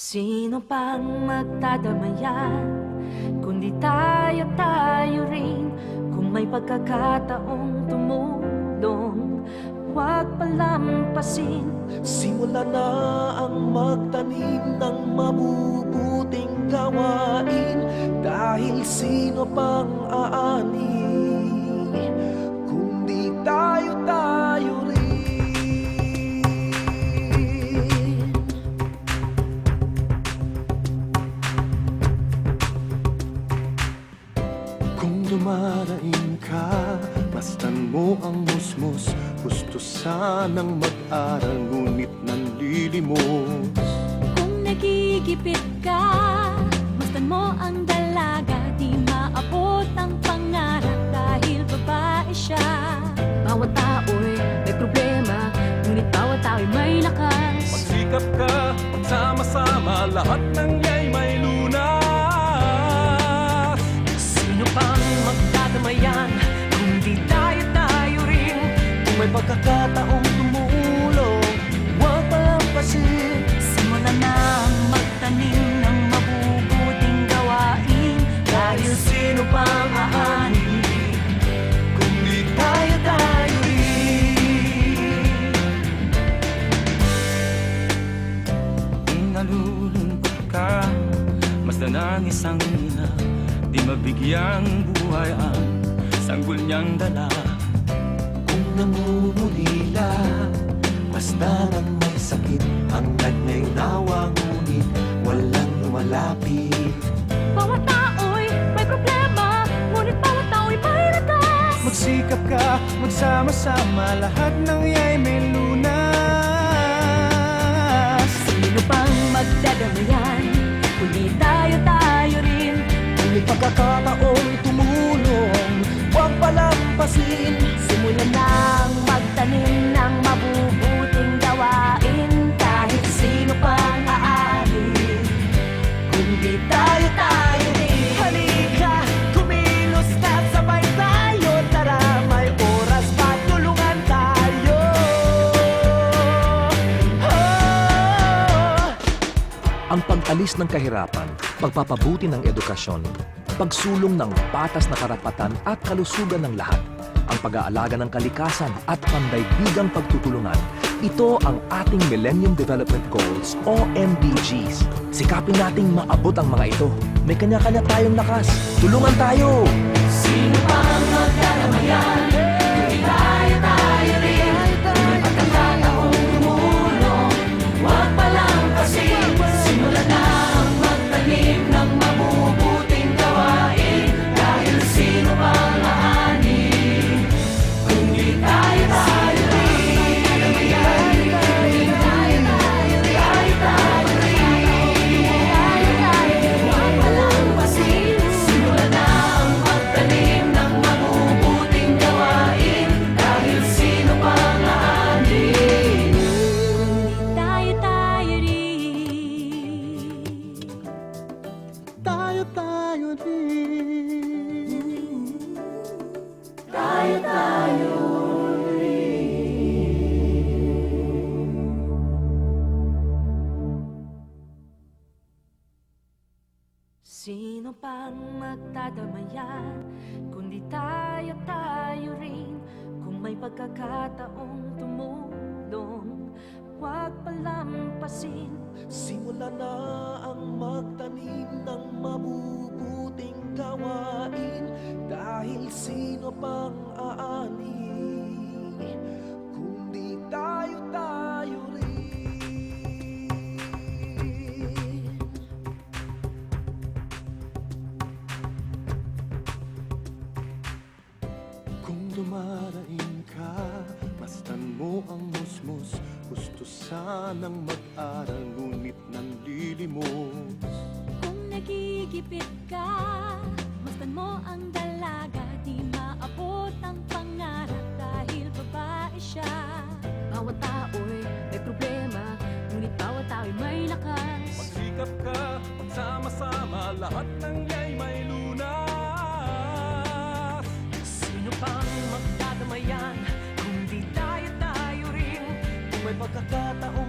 Sino pang magdadamayan, kundi tayo rin. Kung may pagkakataong tumulong, huwag palampasin. Simula na ang magtanim ng mabubuting gawain. Dahil sino pang aani, kundi tayo rin. Kung dumaraing ka, mastan mo ang musmos. Gusto sanang mag-aral, ngunit nanlilimos. Kung nagigipit ka, mastan mo ang dalaga. Di maabot ang pangarap dahil babae siya. Bawat tao'y may problema, ngunit bawat tao'y may lakas. Magsikap ka, magsama-sama, lahat ng iya'y may lunas. Sino pang magdadamayan, kundi tayo rin. Kung may pagkakataong tumulong, huwag palampasin. Simulan na ang magtanim ng mabubuting gawain. Dahil sino pang aani, Kundi tayo rin. Kung nalulungkot ka, masdan ang isang ina. Di mabigyang buhay ang sanggol niyang dala. Kung namumulila, basta nang may sakit, hangad nga'y nawa, ngunit walang lumalapit. Bawat tao'y may problema, ngunit bawat tao'y may lakas. Magsikap ka, magsama-sama, lahat ng iya'y may lunas. sino pang magdadamayan, kundi tayo rin. Kung may pagkakataong tumulong, huwag palampasin. Simulan nang magtanim ng mabubuting gawain. Kahit sino pang aani, kundi tayo rin. Halika, kumilos na sabay tayo. Tara, may oras pa, tulungan tayo. Ang pag-alis ng kahirapan, pagpapabuti ng edukasyon, pagsulong ng patas na karapatan at kalusugan ng lahat, ang pag-aalaga ng kalikasan at pandaigdigang pagtutulungan. Ito ang ating Millennium Development Goals o MDGs. Sikapin nating maabot ang mga ito. May kanya-kanya tayong lakas. Tulungan tayo! Sino pang magdadamayan, kundi tayo rin. Kung may pagkakataong tumulong, huwag palampasin. Simulan na ang magtanim ng mabubuting gawain. Dahil sino pang aani, kundi tayo rin. Huwag palampasin. Simulan na ang magtanim ng mabubuting gawain. Dahil sino pang aani, Tayo rin. Tayo sino pang magdadamayan, kundi tayo rin. Kung may pagkakataong tumulong, huwag palampasin. Simula na ang magtanim ng mabubuting gawain. Dahil sino pang aani, kundi tayo rin. Kung dumaraing ka, mastan mo ang musmos. Gusto sanang mag-aral, ngunit nanlilimos. Kung nagigipit ka, mastan mo ang dalaga. Di maabot ang pangarap dahil babae siya. Bawat tao'y may problema, ngunit bawat tao'y may lakas. Magsikap ka, magsama-sama, lahat ng iya'y may lunas. Sino pang magdadamayan, kundi tayo rin. Kung may pagkakataong